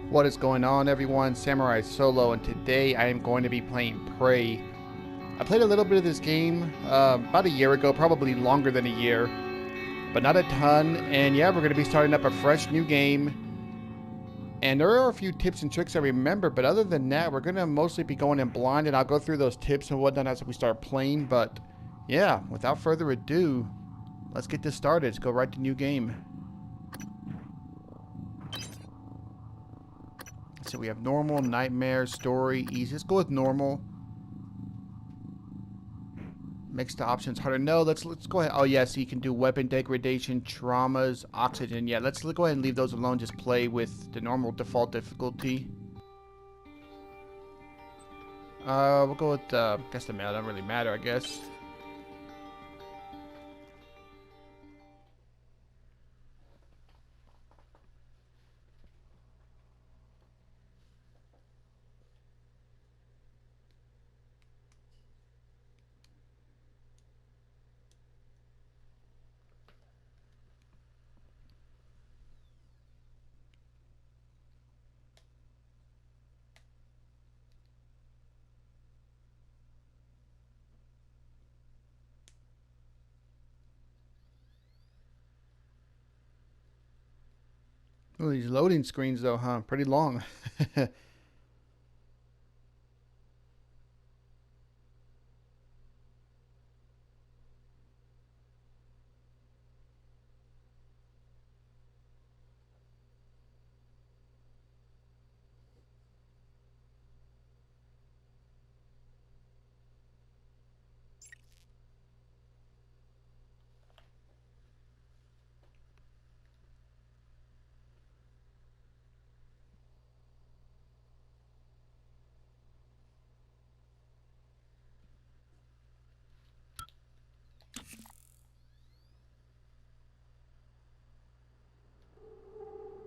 What is going on, everyone? Samurai Solo, and today I am going to be playing Prey. I played a little bit of this game about a year ago, probably longer than a year, but not a ton. And yeah, we're going to be starting up a fresh new game. And there are a few tips and tricks I remember, but other than that, we're going to mostly be going in blind, and I'll go through those tips and whatnot as we start playing. But yeah, without further ado, let's get this started. Let's go right to new game. So we have normal, nightmare, story, easy. Let's go with normal. Mixed options harder. No, let's go ahead. Oh yeah, so you can do weapon degradation, traumas, oxygen. Yeah, let's go ahead and leave those alone. Just play with the normal default difficulty. We'll go with guess the male. Doesn't really matter, I guess. Oh, these loading screens though, huh? Pretty long.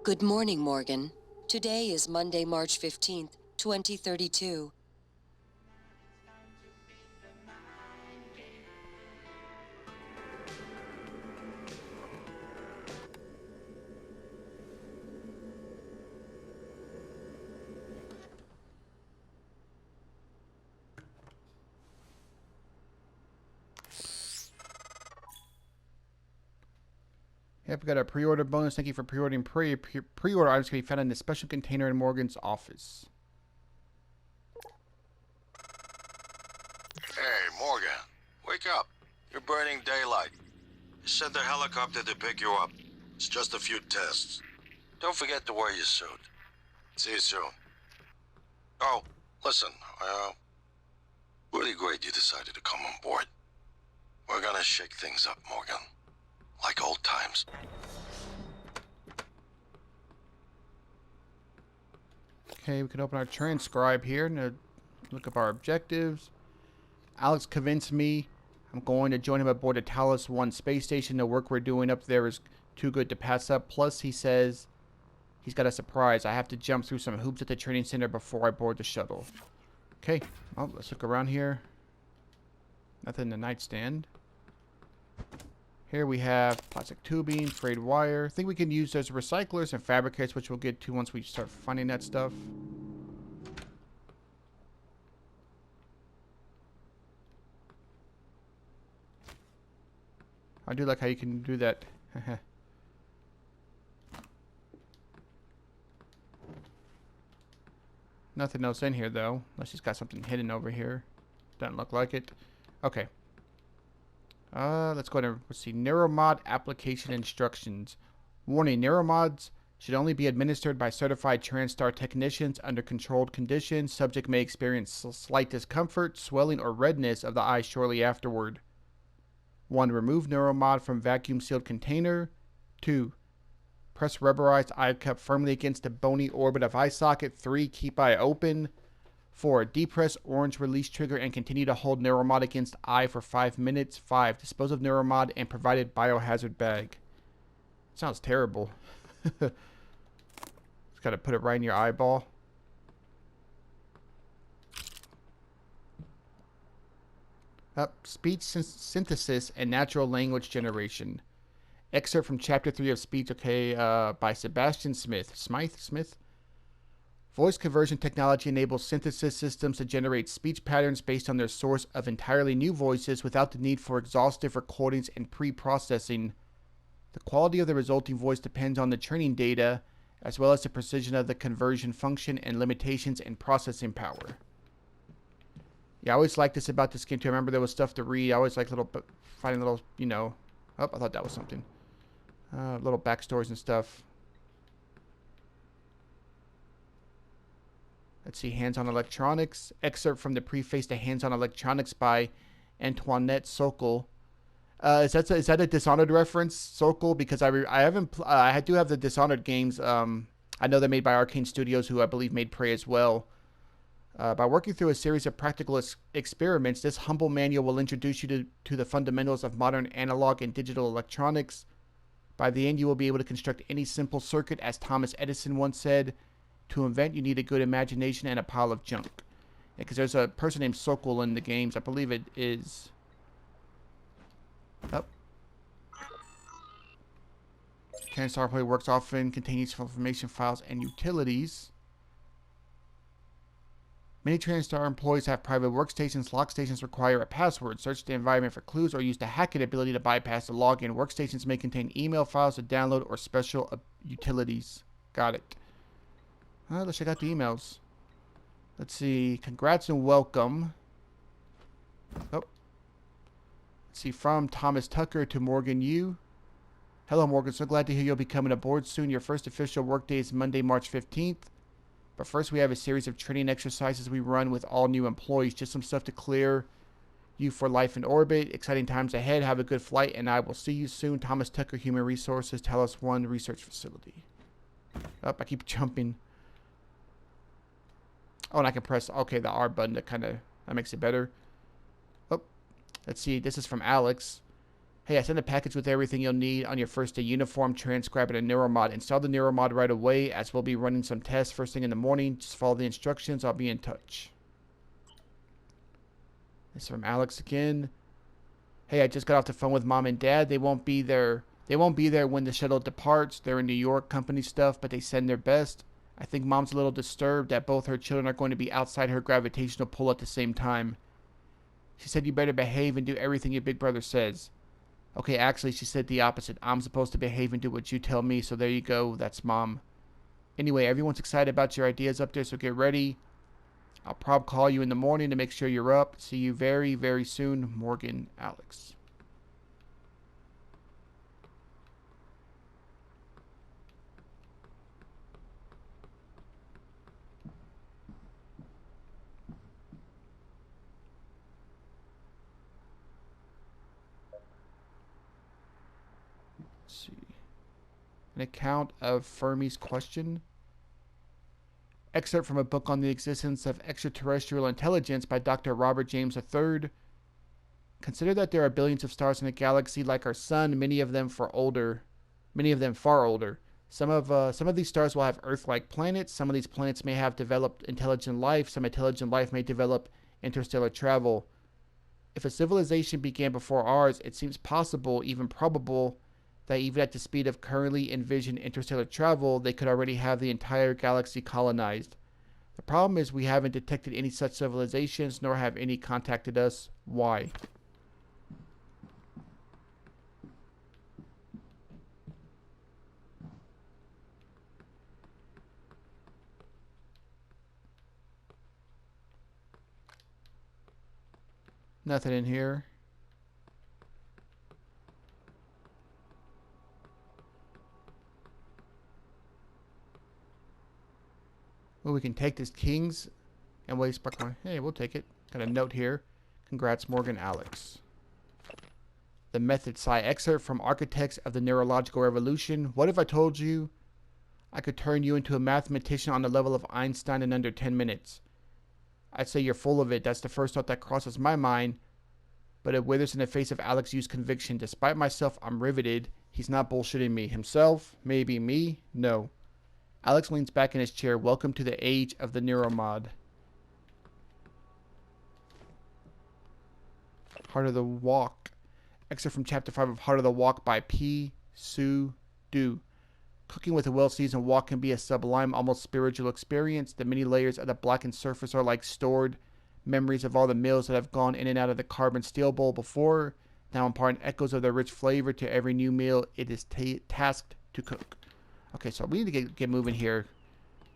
Good morning, Morgan. Today is Monday, March 15th, 2032. Yep, we got a pre-order bonus. Thank you for pre-ordering Prey. Pre-order items can be found in the special container in Morgan's office. Hey, Morgan. Wake up. You're burning daylight. Send a helicopter to pick you up. It's just a few tests. Don't forget to wear your suit. See you soon. Oh, listen, really great you decided to come on board. We're gonna shake things up, Morgan. Like old times. Okay, we can open our transcribe here and look up our objectives. Alex convinced me I'm going to join him aboard the Talos 1 space station. The work we're doing up there is too good to pass up. Plus, he says he's got a surprise. I have to jump through some hoops at the training center before I board the shuttle. Okay, well, let's look around here. Nothing in the nightstand. Here we have plastic tubing, frayed wire. I think we can use those recyclers and fabricators, which we'll get to once we start finding that stuff. I do like how you can do that. Nothing else in here, though. Unless he's got something hidden over here. Doesn't look like it. Okay. Let's go ahead and see. Neuromod application instructions. Warning, neuromods should only be administered by certified TranStar technicians under controlled conditions. Subject may experience slight discomfort, swelling, or redness of the eye shortly afterward. 1. Remove neuromod from vacuum-sealed container. 2. Press rubberized eye cup firmly against the bony orbit of eye socket. 3. Keep eye open. 4. Depress orange release trigger and continue to hold neuromod against eye for 5 minutes. 5. Dispose of neuromod and provided biohazard bag. Sounds terrible. Just gotta put it right in your eyeball. Speech synthesis and natural language generation. Excerpt from Chapter 3 of Speech, okay, by Sebastian Smith. Smith? Voice conversion technology enables synthesis systems to generate speech patterns based on their source of entirely new voices without the need for exhaustive recordings and pre-processing. The quality of the resulting voice depends on the training data, as well as the precision of the conversion function and limitations in processing power. Yeah, I always liked this about this game too. I remember there was stuff to read. I always like finding little, you know. Oh, I thought that was something. Little backstories and stuff. Let's see, Hands-on Electronics. Excerpt from the preface to Hands-on Electronics by Antoinette Sokol. Is that a Dishonored reference, Sokol? Because I do have the Dishonored games. I know they're made by Arcane Studios, who I believe made Prey as well. By working through a series of practical experiments, this humble manual will introduce you to the fundamentals of modern analog and digital electronics. By the end, you will be able to construct any simple circuit, as Thomas Edison once said. To invent, you need a good imagination and a pile of junk. Because there's a person named Sokol in the games. I believe it is... Oh. TranStar Employee works often, contain useful information, files, and utilities. Many TranStar employees have private workstations. Lock stations require a password. Search the environment for clues or use the hack it ability to bypass the login. Workstations may contain email files to download or special utilities. Got it. Let's check out the emails. Let's see. Congrats and welcome. Oh. Let's see. From Thomas Tucker to Morgan Yu. Hello, Morgan. So glad to hear you'll be coming aboard soon. Your first official workday is Monday, March 15th. But first, we have a series of training exercises we run with all new employees. Just some stuff to clear you for life in orbit. Exciting times ahead. Have a good flight, and I will see you soon. Thomas Tucker, Human Resources, Talos 1 Research Facility. Oh, I keep jumping. Oh, and I can press, okay, the R button that makes it better. Oh, let's see. This is from Alex. Hey, I sent a package with everything you'll need on your first day: uniform, transcribe, and a neuromod. Install the neuromod right away, as we'll be running some tests first thing in the morning. Just follow the instructions. I'll be in touch. This is from Alex again. Hey, I just got off the phone with Mom and Dad. They won't be there. They won't be there when the shuttle departs. They're in New York, company stuff, but they send their best. I think Mom's a little disturbed that both her children are going to be outside her gravitational pull at the same time. She said you better behave and do everything your big brother says. Okay, actually, she said the opposite. I'm supposed to behave and do what you tell me, so there you go. That's Mom. Anyway, everyone's excited about your ideas up there, so get ready. I'll probably call you in the morning to make sure you're up. See you very, very soon. Morgan, Alex. See. An account of Fermi's question. Excerpt from a book on the existence of extraterrestrial intelligence by Dr. Robert James III. Consider that there are billions of stars in a galaxy like our sun, many of them far older. Some of these stars will have Earth-like planets. Some of these planets may have developed intelligent life. Some intelligent life may develop interstellar travel. If a civilization began before ours, it seems possible, even probable, that even at the speed of currently envisioned interstellar travel, they could already have the entire galaxy colonized. The problem is we haven't detected any such civilizations, nor have any contacted us. Why? Nothing in here. Well, we can take this Kings and waste Buckline. Hey, we'll take it. Got a note here. Congrats, Morgan, Alex. The Method Psi excerpt from Architects of the Neurological Revolution. What if I told you I could turn you into a mathematician on the level of Einstein in under 10 minutes? I'd say you're full of it. That's the first thought that crosses my mind. But it withers in the face of Alex Yu's conviction. Despite myself, I'm riveted. He's not bullshitting me. Himself? Maybe me? No. Alex leans back in his chair. Welcome to the age of the neuromod. Heart of the Walk. Excerpt from Chapter 5 of Heart of the Walk by P. Sue Du. Cooking with a well-seasoned wok can be a sublime, almost spiritual experience. The many layers of the blackened surface are like stored memories of all the meals that have gone in and out of the carbon steel bowl before, now imparting echoes of their rich flavor to every new meal it is tasked to cook. Okay, so we need to get moving here.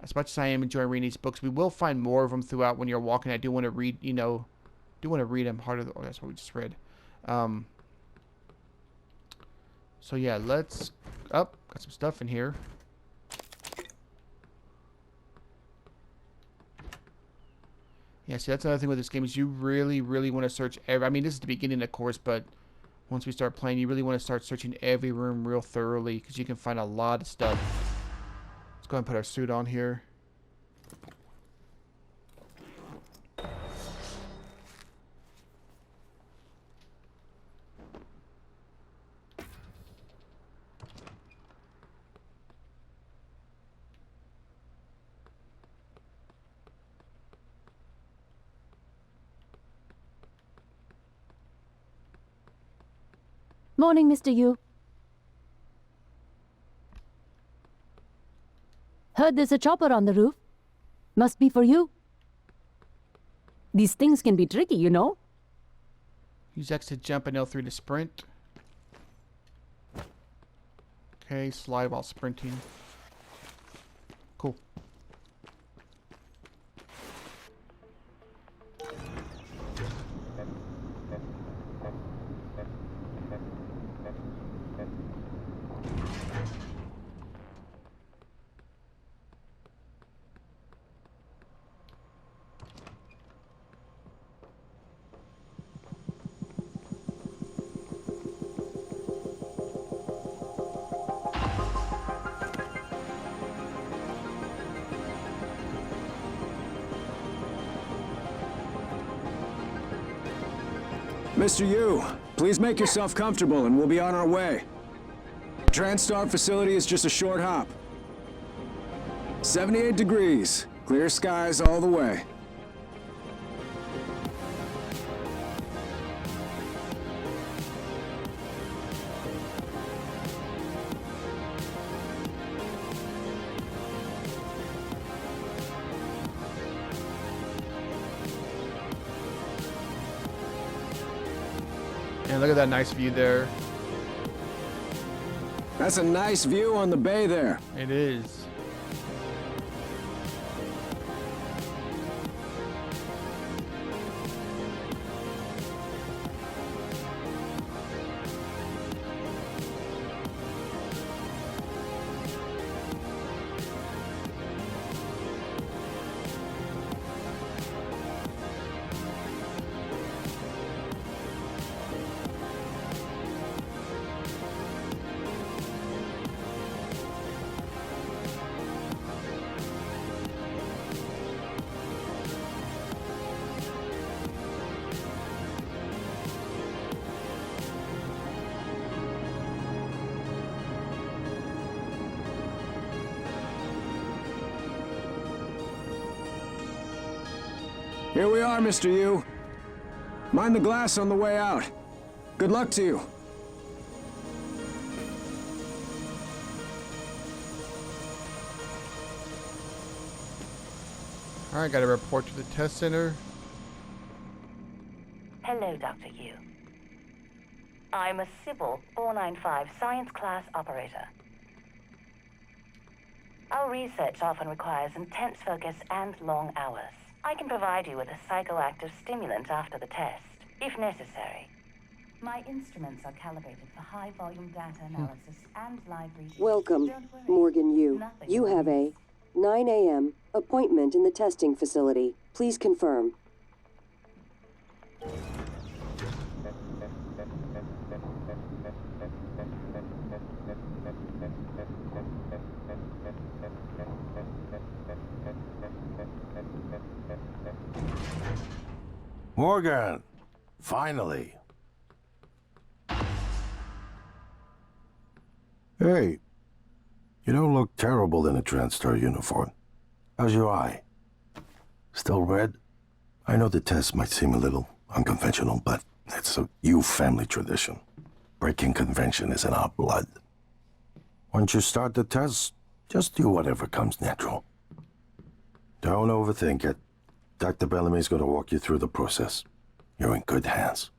As much as I am enjoying reading these books, we will find more of them throughout when you're walking. I do want to read, them harder. Oh, that's what we just read. So yeah, let's... got some stuff in here. Yeah, see, that's another thing with this game is you really, really want to search I mean, this is the beginning, of course, but once we start playing, you really want to start searching every room real thoroughly because you can find a lot of stuff. Let's go ahead and put our suit on here. Morning, Mr. Yu. Heard there's a chopper on the roof. Must be for you. These things can be tricky, you know. Use X to jump and L3 to sprint. Okay, slide while sprinting. Cool. Mr. Yu, please make yourself comfortable and we'll be on our way. TranStar facility is just a short hop. 78 degrees, clear skies all the way. And look at that nice view there. That's a nice view on the bay there. It is. Here we are, Mr. Yu. Mind the glass on the way out. Good luck to you. Alright, got to report to the test center. Hello, Dr. Yu. I'm a Sybil 495 science class operator. Our research often requires intense focus and long hours. I can provide you with a psychoactive stimulant after the test, if necessary. My instruments are calibrated for high-volume data analysis and live reading. Welcome, Don't worry. Morgan Yu. Nothing You will have a 9 a.m. appointment in the testing facility. Please confirm. Morgan! Finally. Hey. You don't look terrible in a TranStar uniform. How's your eye? Still red? I know the test might seem a little unconventional, but it's a Yu family tradition. Breaking convention is in our blood. Once you start the test, just do whatever comes natural. Don't overthink it. Dr. Bellamy's going to walk you through the process. You're in good hands.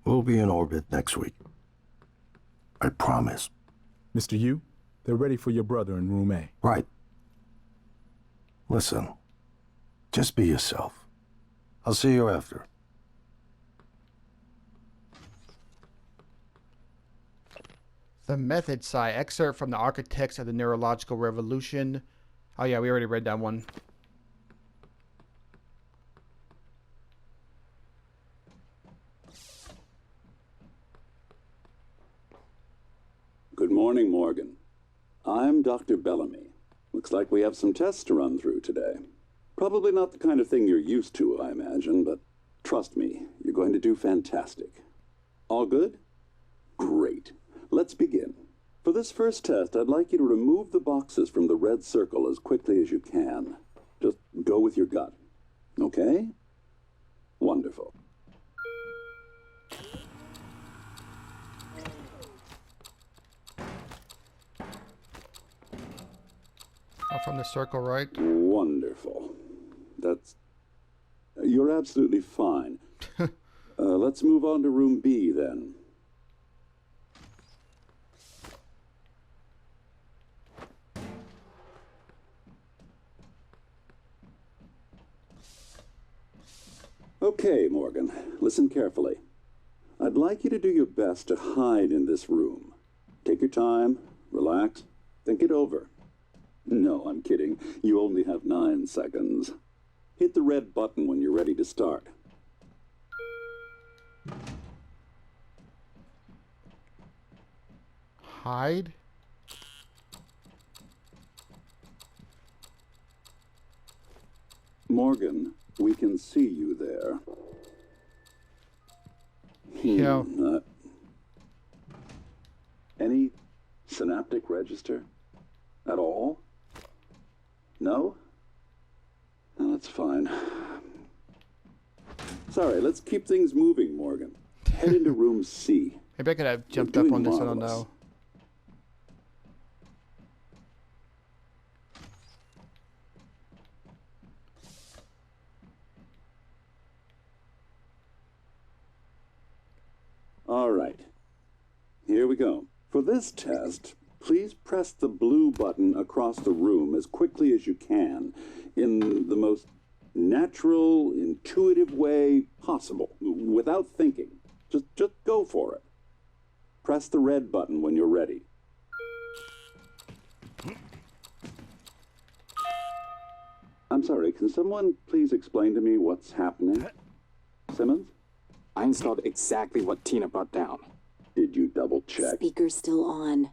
We'll be in orbit next week. I promise. Mr. Yu, they're ready for your brother in room A. Right. Listen, just be yourself. I'll see you after. The Method Psi, excerpt from the Architects of the Neurological Revolution. Oh yeah, we already read that one. Good morning, Morgan. I'm Dr. Bellamy. Looks like we have some tests to run through today. Probably not the kind of thing you're used to, I imagine, but trust me, you're going to do fantastic. All good? Great. Let's begin. For this first test, I'd like you to remove the boxes from the red circle as quickly as you can. Just go with your gut. Okay? Wonderful. Oh, from the circle, right? Wonderful. That's... You're absolutely fine. Let's move on to room B, then. Okay, Morgan, listen carefully. I'd like you to do your best to hide in this room. Take your time, relax, think it over. No, I'm kidding. You only have 9 seconds. Hit the red button when you're ready to start. Hide? Morgan, we can see you there. Yeah. Any synaptic register? At all? No? No, that's fine. Sorry, let's keep things moving, Morgan. Head into room C. Maybe I could have jumped You're up doing on this, I don't marvelous. know. All right. Here we go. For this test, please press the blue button across the room as quickly as you can in the most natural, intuitive way possible, without thinking. Just go for it. Press the red button when you're ready. I'm sorry, can someone please explain to me what's happening? Simmons? I installed exactly what Tina brought down. Did you double check? Speaker's still on.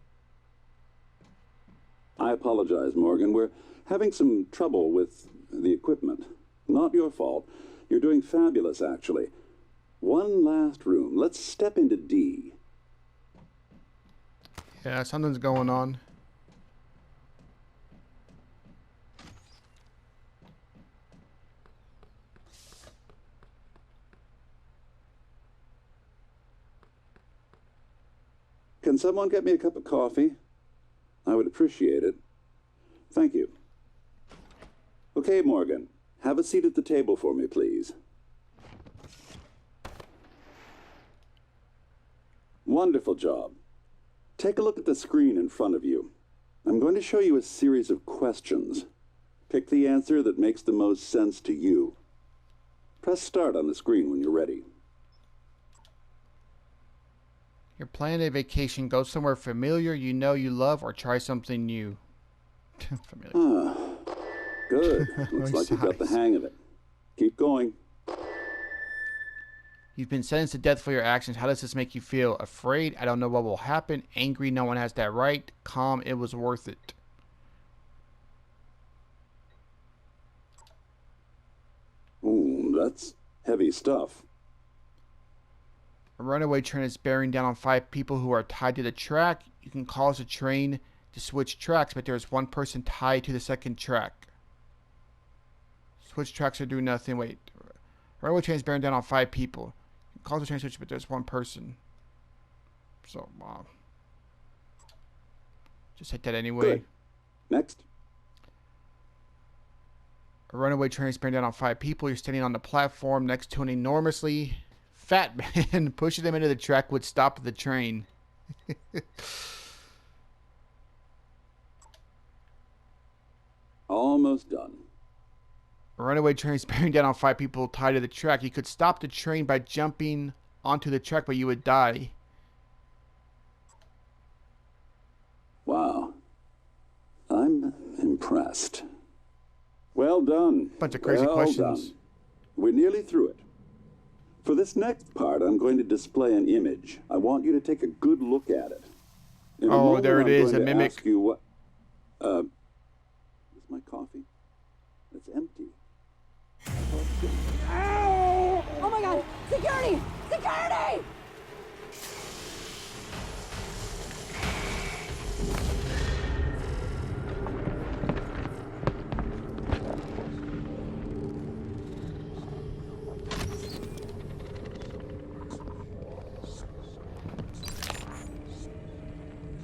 I apologize, Morgan. We're having some trouble with the equipment. Not your fault. You're doing fabulous, actually. One last room. Let's step into D. Yeah, something's going on. Can someone get me a cup of coffee? I would appreciate it. Thank you. Okay, Morgan. Have a seat at the table for me, please. Wonderful job. Take a look at the screen in front of you. I'm going to show you a series of questions. Pick the answer that makes the most sense to you. Press start on the screen when you're ready. You're planning a vacation. Go somewhere familiar, you know, you love, or try something new. Familiar. Good. Looks like you've got the hang of it. Keep going. You've been sentenced to death for your actions. How does this make you feel? Afraid? I don't know what will happen. Angry? No one has that right. Calm? It was worth it. Ooh, that's heavy stuff. A runaway train is bearing down on 5 people who are tied to the track. You can cause the train to switch tracks, but there's one person tied to the second track. Switch tracks or do nothing. Wait. A runaway train is bearing down on 5 people. You can cause the train to switch, but there's one person. So, Just hit that anyway. Good. Next. A runaway train is bearing down on 5 people. You're standing on the platform next to an enormously fat man. Pushing them into the track would stop the train. Almost done. A runaway train is bearing down on 5 people tied to the track. You could stop the train by jumping onto the track, but you would die. Wow. I'm impressed. Well done. Bunch of crazy questions. Done. We're nearly through it. For this next part, I'm going to display an image. I want you to take a good look at it. In a Oh, moment, there it I'm is, going a to mimic. ask you what... is my coffee? It's empty. Oh my god! Security! Security!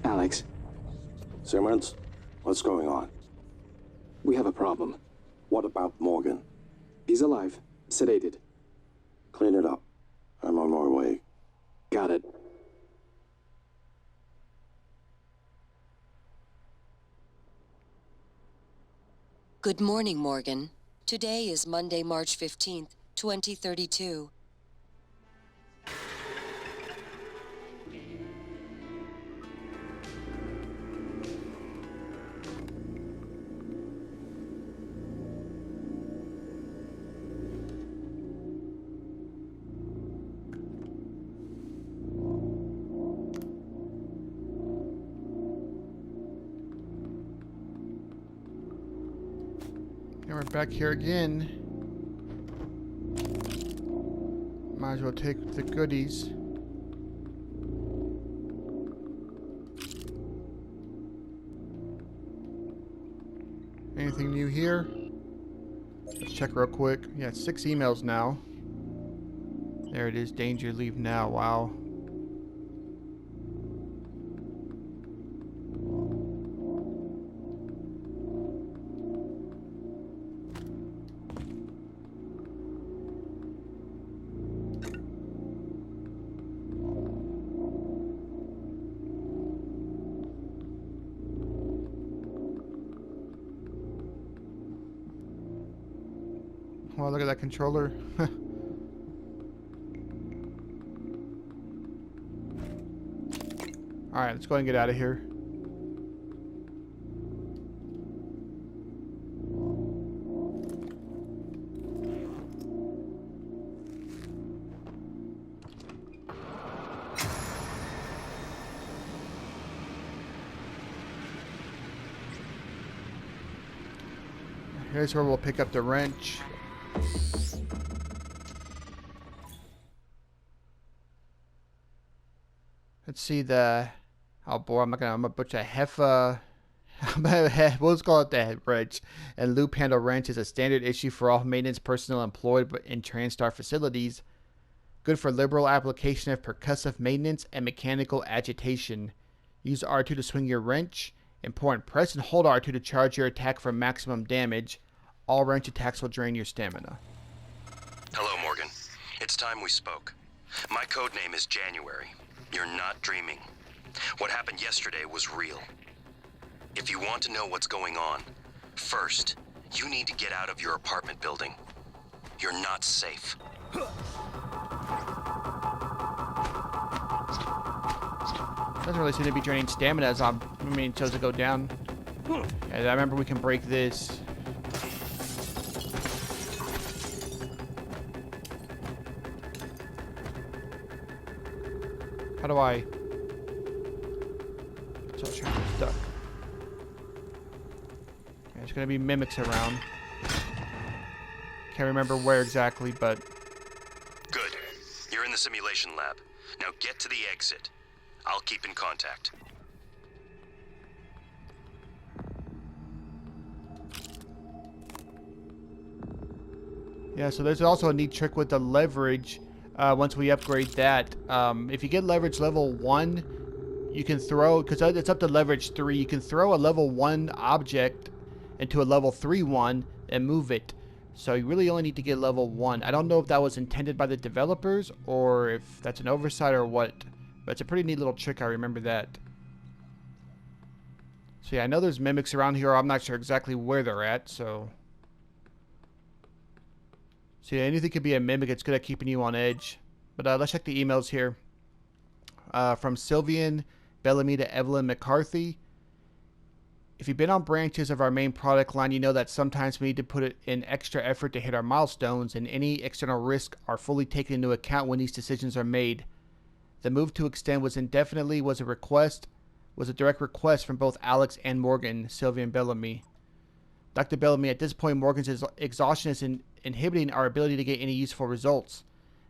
Alex, Simmons, what's going on? we have a problem. What about Morgan? He's alive, sedated. Clean it up. I'm on my way. Got it. Good morning, Morgan. Today is Monday, March 15th, 2032. And we're back here again. Might as well take the goodies. Anything new here? Let's check real quick. Yeah, 6 emails now. There it is. Danger, leave now. Wow. Wow, look at that controller. Alright, let's go ahead and get out of here. Here's where we'll pick up the wrench. Let's see the... Oh boy, I'm gonna butcher Heffa. We'll just call it the wrench. And loop handle wrench is a standard issue for all maintenance personnel employed in TranStar facilities. Good for liberal application of percussive maintenance and mechanical agitation. Use R2 to swing your wrench. Important, press and hold R2 to charge your attack for maximum damage. All wrench attacks will drain your stamina. Hello, Morgan. It's time we spoke. My code name is January. You're not dreaming. What happened yesterday was real. If you want to know what's going on, first, you need to get out of your apartment building. You're not safe. Doesn't really seem to be draining stamina as it chose to go down. Yeah, I remember we can break this. How do I... So sure I'm stuck. Yeah, there's gonna be mimics around. Can't remember where exactly, but... Good. You're in the simulation lab. Now get to the exit. I'll keep in contact. Yeah, so there's also a neat trick with the leverage. Once we upgrade that, if you get leverage level 1, you can throw, because it's up to leverage 3, you can throw a level 1 object into a level 3 one and move it. So you really only need to get level 1. I don't know if that was intended by the developers or if that's an oversight or what. But it's a pretty neat little trick, I remember that. So yeah, I know there's mimics around here. I'm not sure exactly where they're at, so... So yeah, anything could be a mimic. It's good at keeping you on edge. But let's check the emails here. From Sylvian Bellamy to Evelyn McCarthy. If you've been on branches of our main product line, you know that sometimes we need to put in extra effort to hit our milestones, and any external risks are fully taken into account when these decisions are made. The move to extend was a direct request from both Alex and Morgan, Sylvian Bellamy. Dr. Bellamy, at this point, Morgan's exhaustion is inhibiting our ability to get any useful results.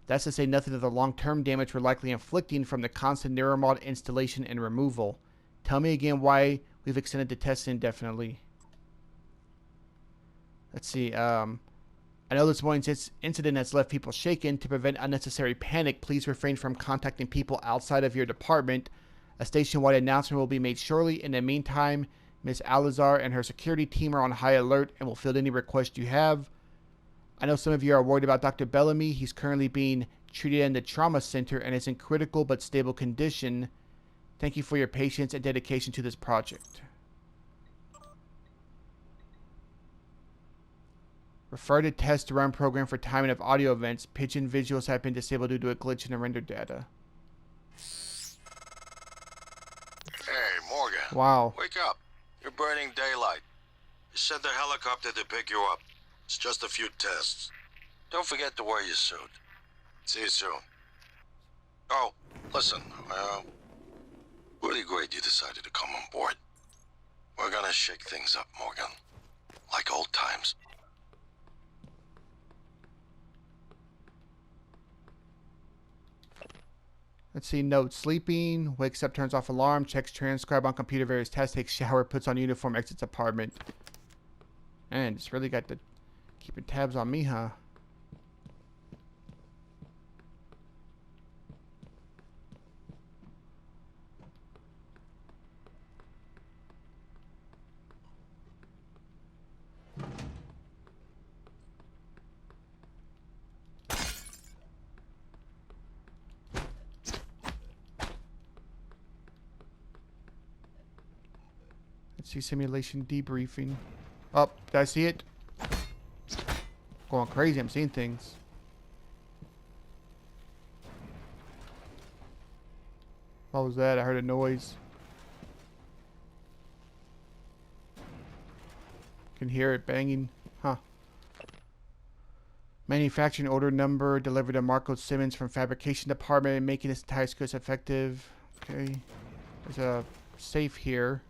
That's to say nothing of the long-term damage we're likely inflicting from the constant neuromod installation and removal. Tell me again why we've extended the test indefinitely. Let's see. I know this morning's incident has left people shaken. To prevent unnecessary panic, please refrain from contacting people outside of your department. A station-wide announcement will be made shortly. In the meantime, Ms. Alazar and her security team are on high alert and will field any requests you have. I know some of you are worried about Dr. Bellamy. He's currently being treated in the trauma center and is in critical but stable condition. Thank you for your patience and dedication to this project. Refer to test run program for timing of audio events. Pigeon visuals have been disabled due to a glitch in the render data. Hey, Morgan. Wow. Wake up. You're burning daylight. You sent the helicopter to pick you up. It's just a few tests. Don't forget to wear your suit. See you soon. Oh, listen, really great you decided to come on board. We're gonna shake things up, Morgan. Like old times. Let's see, note, sleeping, wakes up, turns off alarm, checks transcribe on computer, various tests, takes shower, puts on uniform, exits apartment. Man, it's really got the keeping tabs on me, huh? Let's see, simulation debriefing. Oh, did I see it? Going crazy, I'm seeing things. What was that? I heard a noise. Can hear it banging. Huh. Manufacturing order number delivered to Marco Simmons from fabrication department, making this entire scope effective. Okay. There's a safe here.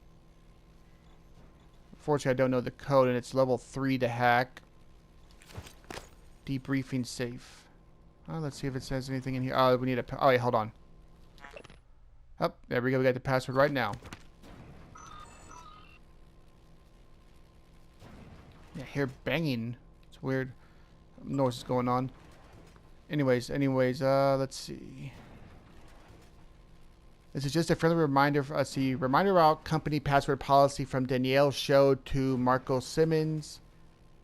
Unfortunately, I don't know the code, and it's level 3 to hack. Debriefing safe. Oh, let's see if it says anything in here. Oh, we need a... Oh, wait, hold on. Oh, there we go. We got the password right now. Yeah, I hear banging. It's weird. Noise is going on. Anyways, let's see. This is just a friendly reminder for us. Reminder about company password policy from Danielle Show to Marco Simmons.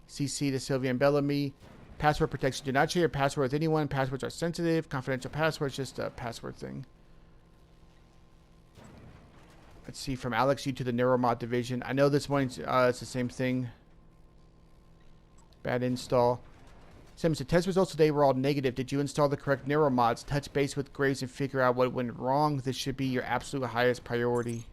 CC to Sylvian Bellamy. Password protection. Do not share your password with anyone. Passwords are sensitive. Confidential passwords, just a password thing. Let's see, from Alex U to the Neuromod division. I know this morning it's the same thing. Bad install. Simmons, the test results today were all negative. Did you install the correct neuromods? Touch base with Graves and figure out what went wrong. This should be your absolute highest priority.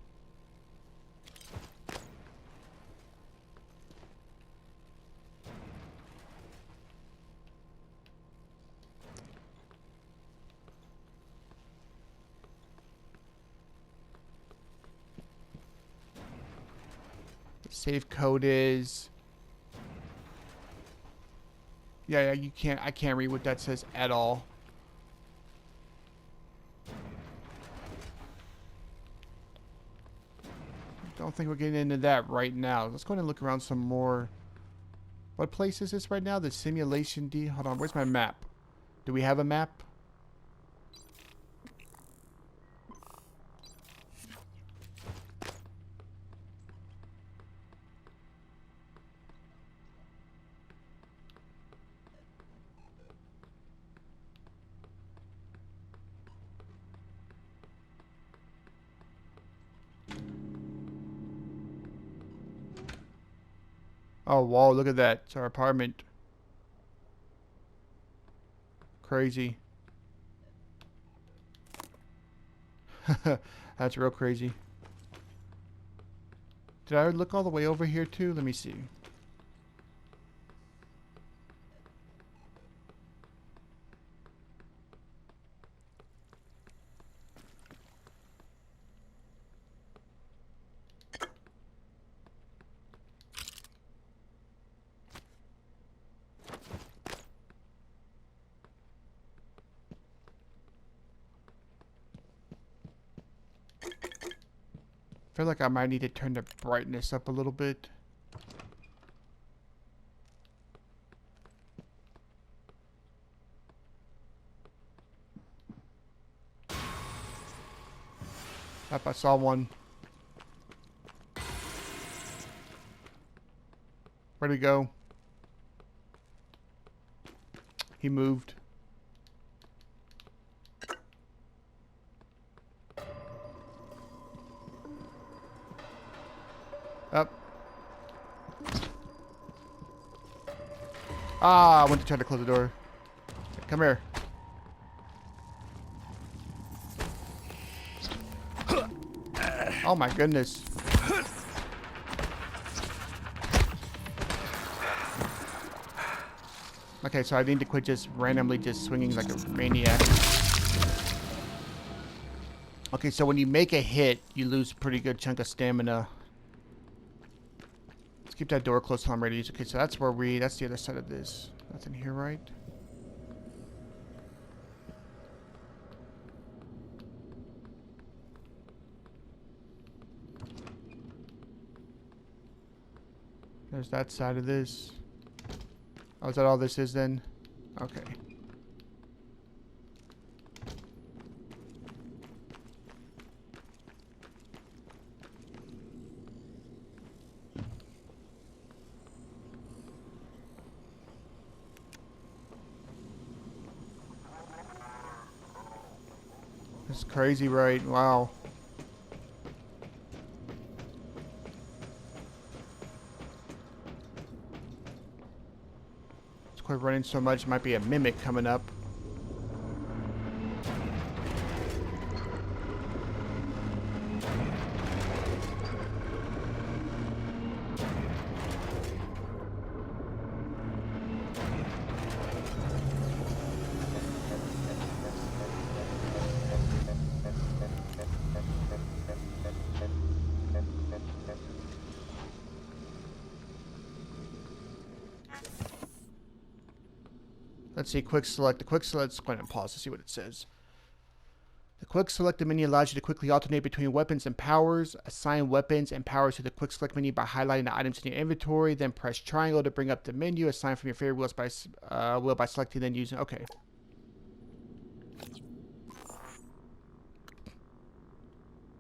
The save code is... Yeah, you can't. I can't read what that says at all. Don't think we're getting into that right now. Let's go ahead and look around some more. What place is this right now? The simulation D. Hold on. Where's my map? Do we have a map? Oh, wow, look at that. It's our apartment. Crazy. That's real crazy. Did I look all the way over here too? Let me see. I feel like I might need to turn the brightness up a little bit. Yep, I saw one. Where'd he go? He moved. Up. Ah, I went to try to close the door. Come here. Oh my goodness. Okay, so I need to quit just randomly just swinging like a maniac. Okay, so when you make a hit, you lose a pretty good chunk of stamina. Let's keep that door closed till I'm ready to use it. Okay, so that's where that's the other side of this. Nothing here, right? There's that side of this. Oh, is that all this is then? Okay. It's crazy, right? Wow. Quit running so much, might be a mimic coming up. Let's see, quick select. The quick select, let's go ahead and pause to see what it says. The quick select menu allows you to quickly alternate between weapons and powers. Assign weapons and powers to the quick select menu by highlighting the items in your inventory. Then press triangle to bring up the menu. Assign from your favorite wheel by selecting, then using. Okay.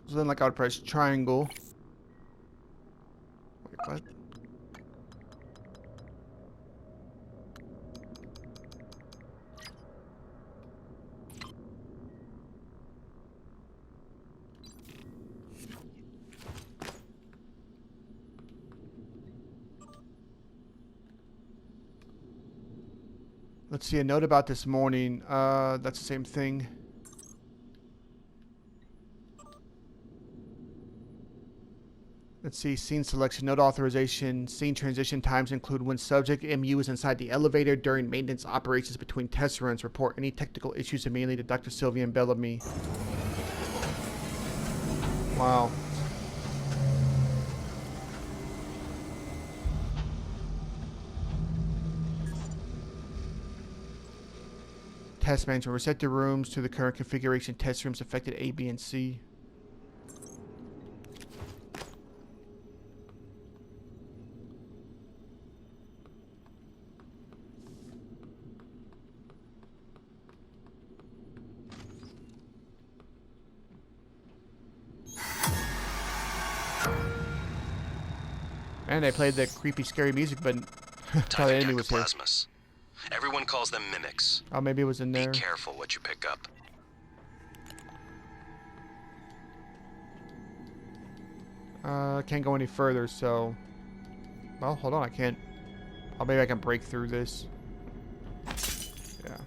So then, like, I would press triangle. Wait, what? Let's see, a note about this morning. That's the same thing. Let's see, scene selection, note authorization. Scene transition times include when subject MU is inside the elevator during maintenance operations between test runs. Report any technical issues immediately to Dr. Sylvian Bellamy. Wow. Test management. Reset the rooms to the current configuration. Test rooms affected A, B, and C. And I played the creepy, scary music, but probably enemy was here. Everyone calls them mimics. Oh, maybe it was in there. Be careful what you pick up. Can't go any further, so... Well, hold on, I can't... Oh, maybe I can break through this. Yeah.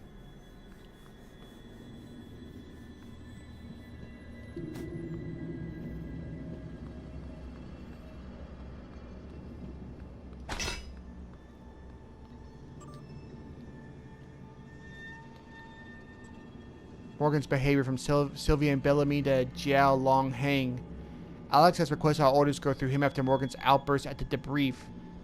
Morgan's behavior from Sylvia and Bellamy to Jiao Long Hang. Alex has requested our orders go through him after Morgan's outburst at the debrief.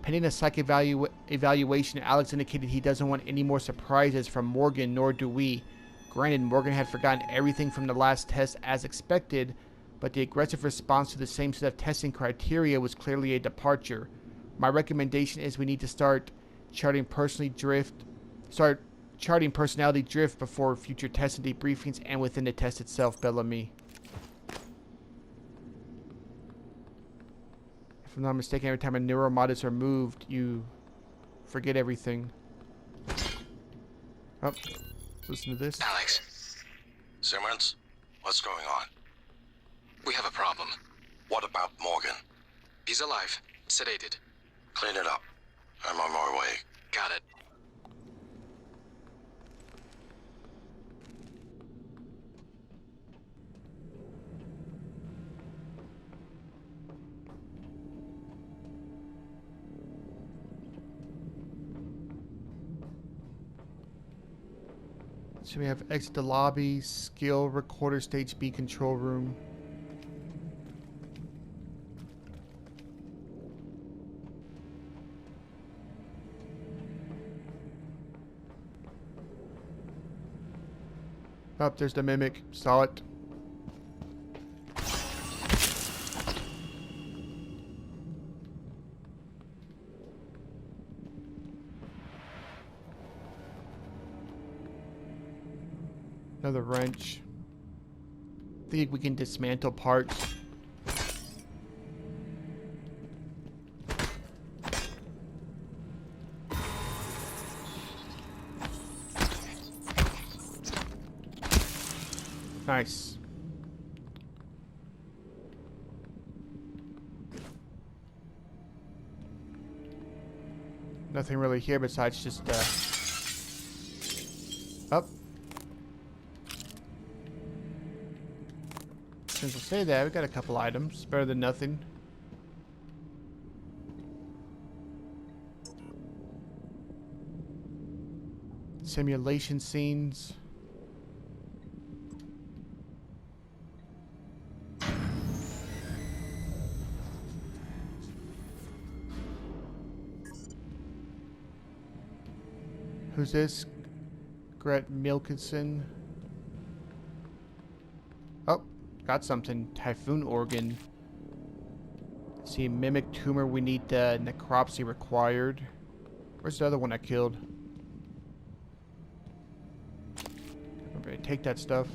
Pending a psych evaluation, Alex indicated he doesn't want any more surprises from Morgan, nor do we. Granted, Morgan had forgotten everything from the last test as expected, but the aggressive response to the same set of testing criteria was clearly a departure. My recommendation is we need to start charting personality drift before future tests and debriefings and within the test itself, Bellamy. If I'm not mistaken, every time a neuromod is removed, you forget everything. Oh, listen to this. Alex. Simmons, what's going on? We have a problem. What about Morgan? He's alive. Sedated. Clean it up. I'm on my way. Got it. So we have exit the lobby, skill, recorder, stage B, control room. Oh, there's the mimic. Saw it. Another wrench. Think we can dismantle parts. Nice. Nothing really here besides just up. Since we'll say that, we got a couple items. Better than nothing. Simulation scenes. Who's this? Gret Milkinson. Oh, got something. Typhoon organ. Let's see, mimic tumor. We need necropsy required. Where's the other one I killed? I'm ready to take that stuff.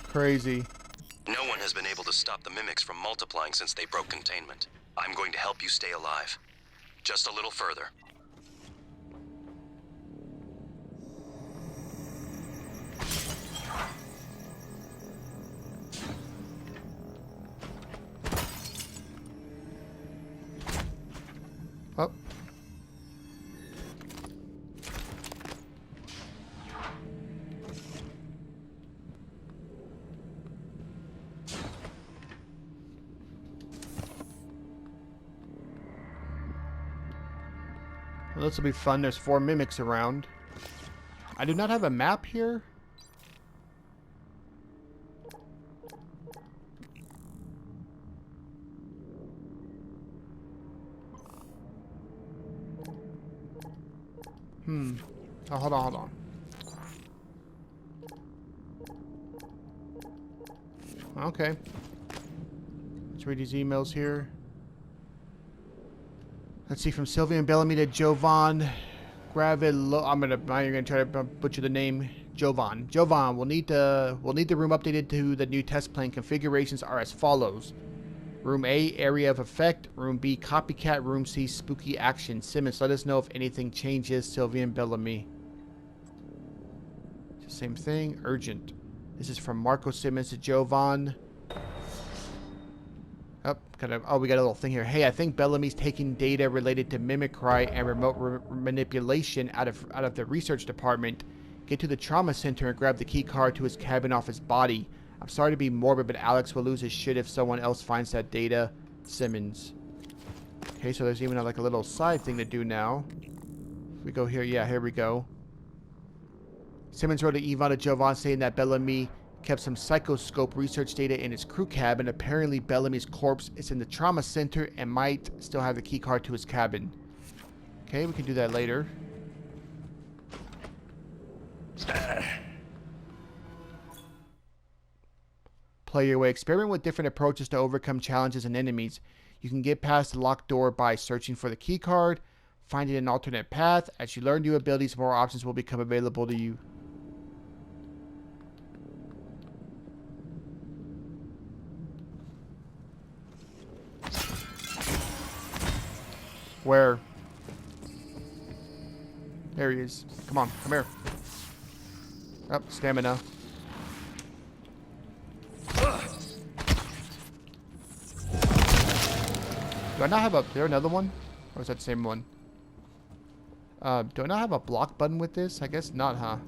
Crazy. No one has been able to stop the mimics from multiplying since they broke containment. I'm going to help you stay alive. Just a little further. Oh. Well, this will be fun. There's 4 mimics around. I do not have a map here. Oh, hold on. Okay. Let's read these emails here. Let's see, from Sylvia and Bellamy to Jovan Gravillo. I'm gonna try to butcher the name. Jovan. Jovan, we'll need the room updated to the new test plan. Configurations are as follows. Room A, area of effect. Room B, copycat. Room C, spooky action. Simmons, let us know if anything changes. Sylvian Bellamy. Same thing. Urgent. This is from Marco Simmons to Jovan. Oh, we got a little thing here. Hey, I think Bellamy's taking data related to mimicry and remote manipulation out of the research department. Get to the trauma center and grab the key card to his cabin off his body. I'm sorry to be morbid, but Alex will lose his shit if someone else finds that data. Simmons. Okay, so there's even like a little side thing to do now. If we go here, yeah, here we go. Simmons wrote to Yvonne to Jovan saying that Bellamy kept some psychoscope research data in his crew cabin. Apparently, Bellamy's corpse is in the trauma center and might still have the key card to his cabin. Okay, we can do that later. Play your way. Experiment with different approaches to overcome challenges and enemies. You can get past the locked door by searching for the key card, finding an alternate path. As you learn new abilities, more options will become available to you. Where? There he is. Come on, come here. Oh, stamina. Do I not have a... Is there another one? Or is that the same one? Do I not have a block button with this? I guess not, huh?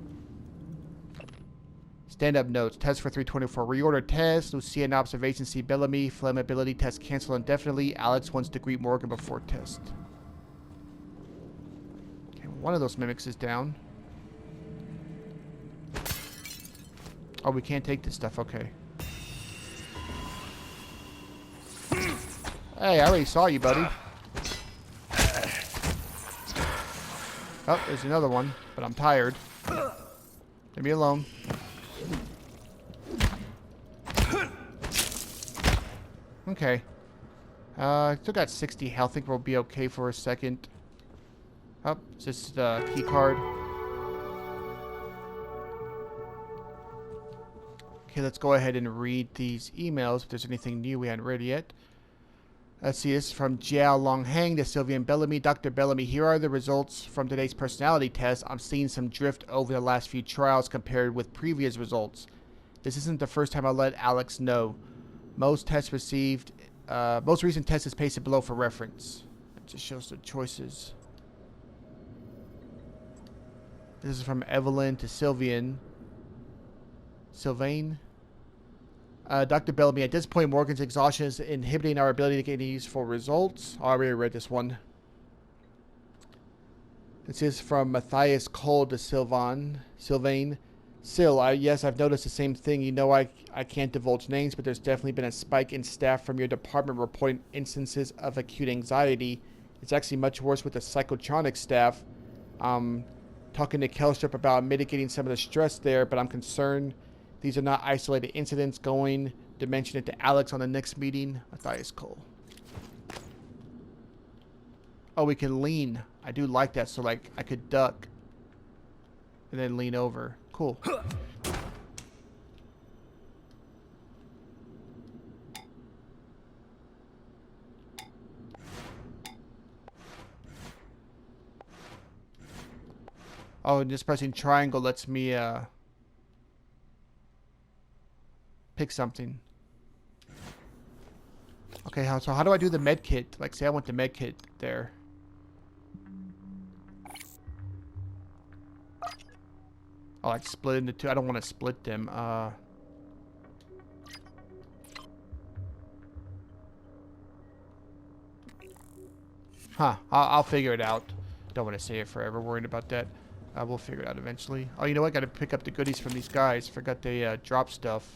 Stand-up notes. Test for 324. Reorder test. Lucia and observation. See Bellamy. Flammability test cancel indefinitely. Alex wants to greet Morgan before test. Okay, one of those mimics is down. Oh, we can't take this stuff. Okay. Hey, I already saw you, buddy. Oh, there's another one, but I'm tired. Leave me alone. Okay. Still got 60 health. I think we'll be okay for a second. Oh, is this the key card? Okay, let's go ahead and read these emails if there's anything new we hadn't read yet. Let's see, this is from Jiao Longhang to Sylvian Bellamy. Dr. Bellamy, here are the results from today's personality test. I'm seeing some drift over the last few trials compared with previous results. This isn't the first time I let Alex know. Most recent test is pasted below for reference. It just shows the choices. This is from Evelyn to Sylvian. Sylvain? Dr. Bellamy, at this point, Morgan's exhaustion is inhibiting our ability to get any useful results. Oh, I already read this one. This is from Matthias Cole to Sylvain. Syl, yes, I've noticed the same thing. You know I can't divulge names, but there's definitely been a spike in staff from your department reporting instances of acute anxiety. It's actually much worse with the psychotronic staff. Talking to Kelstrup about mitigating some of the stress there, but I'm concerned these are not isolated incidents. Going to mention it to Alex on the next meeting. Matthias Cole. Oh, we can lean. I do like that. So, like, I could duck and then lean over. Cool. Oh, and just pressing triangle lets me, pick something. Okay, so how do I do the med kit? Like, say I want the med kit there. Oh, like split into two. I don't want to split them. I'll figure it out. Don't want to say it forever. Worried about that. We'll figure it out eventually. Oh, you know what? Got to pick up the goodies from these guys. Forgot they drop stuff.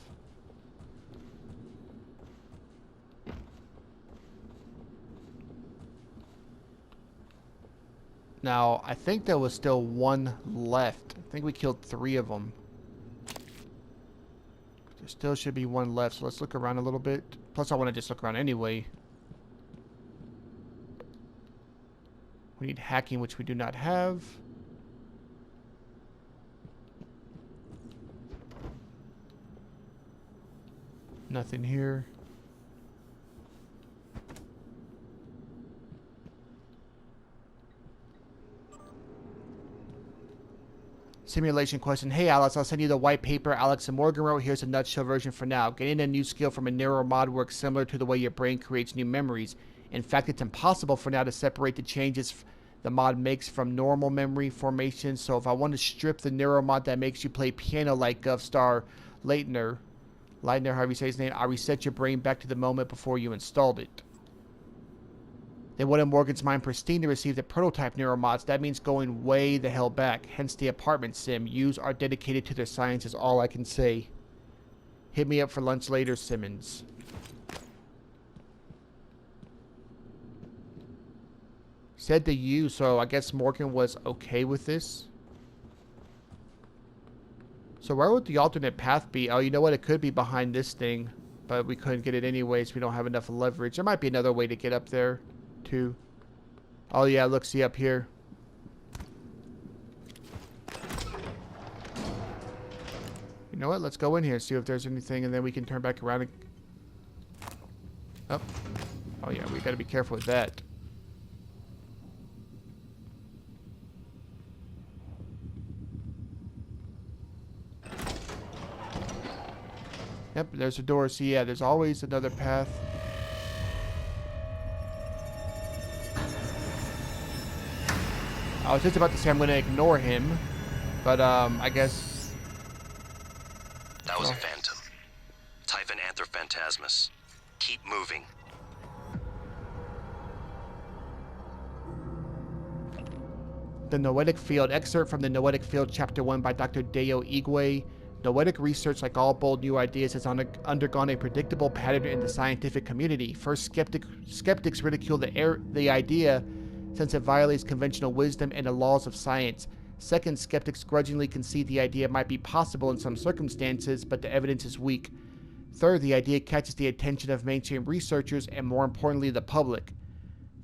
Now, I think there was still one left. I think we killed 3 of them. There still should be one left, so let's look around a little bit. Plus, I want to just look around anyway. We need hacking, which we do not have. Nothing here. Simulation question. Hey Alex, I'll send you the white paper Alex and Morgan wrote. Here's a nutshell version for now. Getting a new skill from a neuromod works similar to the way your brain creates new memories. In fact, it's impossible for now to separate the changes the mod makes from normal memory formation. So if I want to strip the neuromod that makes you play piano like GovStar Leitner, however you say his name, I'll reset your brain back to the moment before you installed it. They wanted Morgan's mind pristine to receive the prototype neuromods. That means going way the hell back. Hence the apartment sim. Yous are dedicated to their science is all I can say. Hit me up for lunch later, Simmons. Said to you, so I guess Morgan was okay with this. So where would the alternate path be? Oh, you know what? It could be behind this thing. But we couldn't get it anyways. We don't have enough leverage. There might be another way to get up there. Too. Oh yeah, look, see up here. You know what? Let's go in here and see if there's anything, and then we can turn back around and... Oh. Oh yeah, we gotta be careful with that. Yep, there's a door. So yeah, there's always another path. I was just about to say I'm going to ignore him, but I guess... That was a phantom. Typhon Anther Phantasmus. Keep moving. The Noetic Field. Excerpt from the Noetic Field, Chapter 1 by Dr. Deo Igwe. Noetic research, like all bold new ideas, has undergone a predictable pattern in the scientific community. First, skeptics ridicule the idea since it violates conventional wisdom and the laws of science. Second, skeptics grudgingly concede the idea might be possible in some circumstances, but the evidence is weak. Third, the idea catches the attention of mainstream researchers and, more importantly, the public.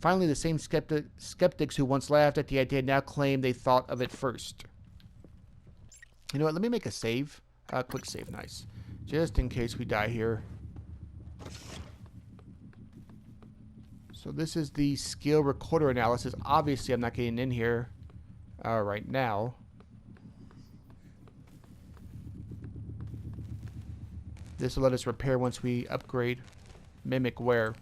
Finally, the same skeptics who once laughed at the idea now claim they thought of it first. You know what? Let me make a save. Quick save, nice. Just in case we die here. So this is the skill recorder analysis. Obviously, I'm not getting in here right now. This will let us repair once we upgrade. Mimic where?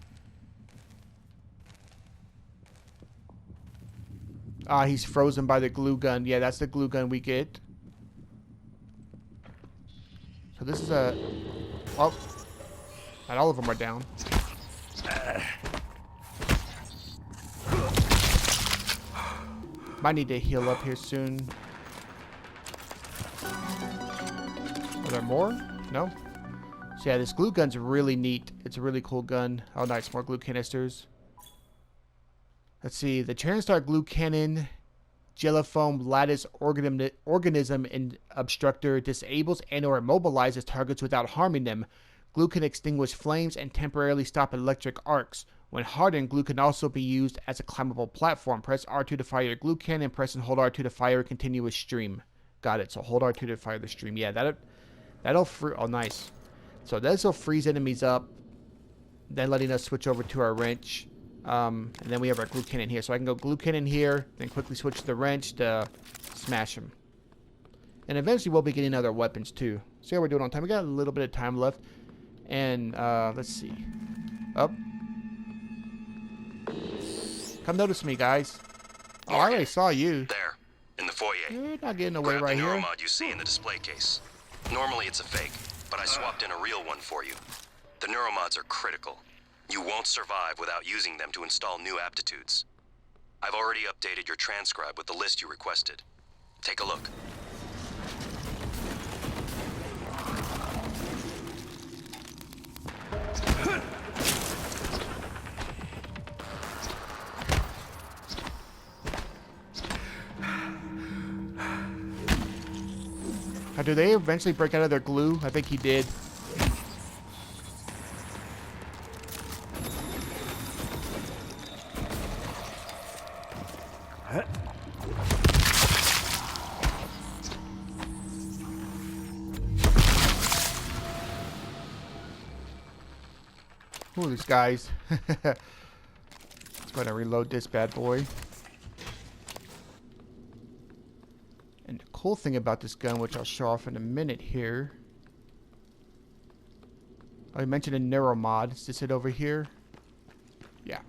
Ah, he's frozen by the glue gun. Yeah, that's the glue gun we get. So this is a... Oh. Not all of them are down. Might need to heal up here soon. Are there more? No? So yeah, this glue gun's really neat. It's a really cool gun. Oh nice, more glue canisters. Let's see, the Transtar glue cannon Jellifoam lattice organism and obstructor disables and or immobilizes targets without harming them. Glue can extinguish flames and temporarily stop electric arcs. When hardened, glue can also be used as a climbable platform. Press R2 to fire your glue cannon. Press and hold R2 to fire a continuous stream. Got it. So hold R2 to fire the stream. Yeah, that'll free. Oh, nice. So this'll freeze enemies up. Then letting us switch over to our wrench. And then we have our glue cannon here. So I can go glue cannon here, then quickly switch to the wrench to smash him. And eventually we'll be getting other weapons too. See how we're doing on time. We got a little bit of time left. And let's see. Up. Come notice me, guys. Oh, I already saw you. There, in the foyer. You're not getting away Grab right the here. neuromod you see in the display case. Normally it's a fake, but I swapped in a real one for you. The neuromods are critical. You won't survive without using them to install new aptitudes. I've already updated your transcribe with the list you requested. Take a look. Now, do they eventually break out of their glue? I think he did. Ooh, these guys. Let's go ahead and reload this bad boy. And the cool thing about this gun, which I'll show off in a minute here. I mentioned a Neuromod. Is this it over here? Yeah.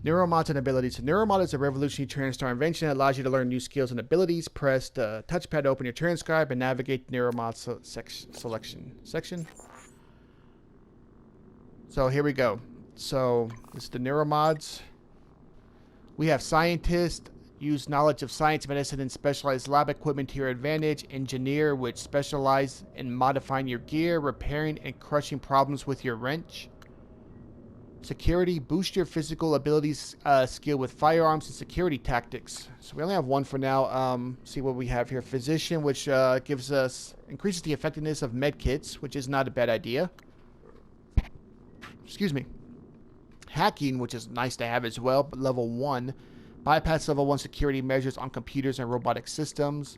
Neuromods and abilities. So Neuromod is a revolutionary TranStar invention that allows you to learn new skills and abilities. Press the touchpad to open your transcribe and navigate the Neuromod section. So here we go. So this is the Neuromods. We have scientist. Use knowledge of science, medicine, and specialized lab equipment to your advantage. Engineer, which specialize in modifying your gear, repairing and crushing problems with your wrench. Security, boost your physical abilities skill with firearms and security tactics. So we only have one for now. See what we have here. Physician, which increases the effectiveness of med kits, which is not a bad idea. Excuse me. Hacking, which is nice to have as well, but level 1. Bypass level 1 security measures on computers and robotic systems.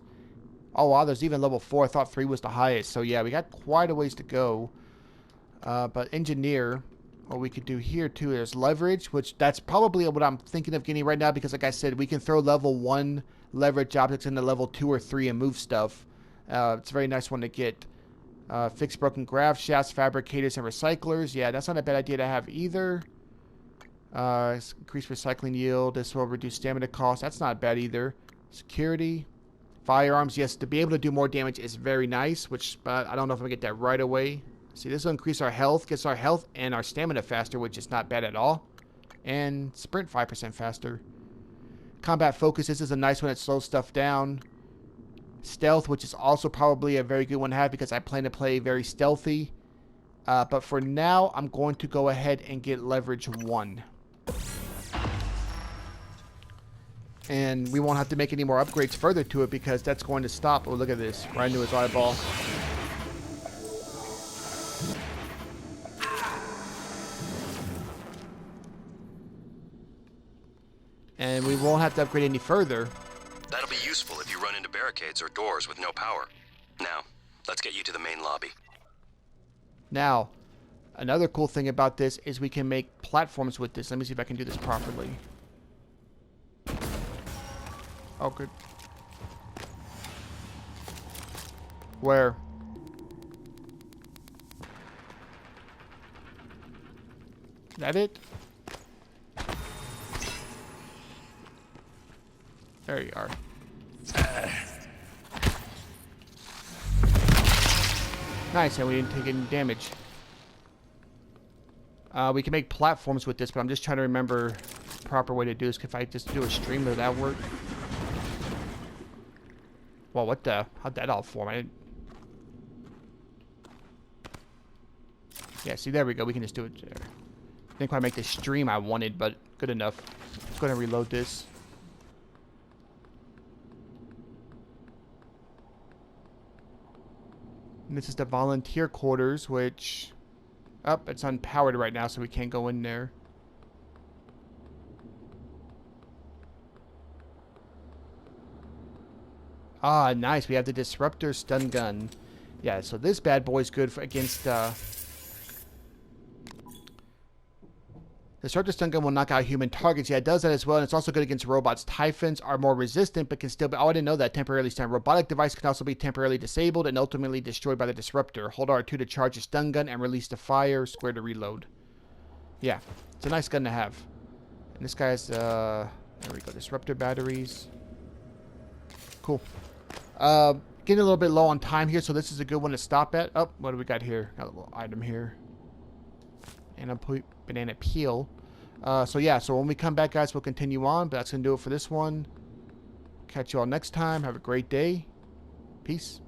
Oh wow, there's even level 4. I thought 3 was the highest. So yeah, we got quite a ways to go. But engineer, what we could do here too is leverage, which that's probably what I'm thinking of getting right now, because like I said, we can throw level 1 leverage objects into level 2 or 3 and move stuff. It's a very nice one to get. Fix broken grav shafts, fabricators, and recyclers. Yeah, that's not a bad idea to have either. Increase recycling yield. This will reduce stamina costs. That's not bad either. Security. Firearms. Yes, to be able to do more damage is very nice, but I don't know if I'm going to get that right away. See, this will increase our health. Gets our health and our stamina faster, which is not bad at all. And sprint 5% faster. Combat focus. This is a nice one that slows stuff down. Stealth, which is also probably a very good one to have because I plan to play very stealthy. But for now, I'm going to go ahead and get leverage 1. And we won't have to make any more upgrades further to it because that's going to stop. Oh, look at this. Right into his eyeball. And we won't have to upgrade any further. That'll be useful if you run into barricades or doors with no power. Now, let's get you to the main lobby. Now, another cool thing about this is we can make platforms with this. Let me see if I can do this properly. Oh, good. Where? Is that it? There you are. Nice, and we didn't take any damage. We can make platforms with this, but I'm just trying to remember the proper way to do this. If I just do a stream, would that work? Well, what the? How'd that all form? I didn't... Yeah, see, there we go. We can just do it there. Didn't quite make the stream I wanted, but good enough. Let's go ahead and reload this. And this is the volunteer quarters, which... Oh, it's unpowered right now, so we can't go in there. Ah, nice. We have the Disruptor Stun Gun. Yeah, so this bad boy's good for against... The Disruptor Stun Gun will knock out human targets. Yeah, it does that as well, and it's also good against robots. Typhons are more resistant, but can still be... Oh, I didn't know that. Temporarily stunned. Robotic device can also be temporarily disabled and ultimately destroyed by the Disruptor. Hold R2 to charge a stun gun and release the fire. Square to reload. Yeah, it's a nice gun to have. And this guy's... There we go. Disruptor batteries. Cool. Getting a little bit low on time here, so this is a good one to stop at. Oh, what do we got here? Got a little item here. And a banana peel. So yeah, so when we come back, guys, we'll continue on. But that's going to do it for this one. Catch you all next time. Have a great day. Peace.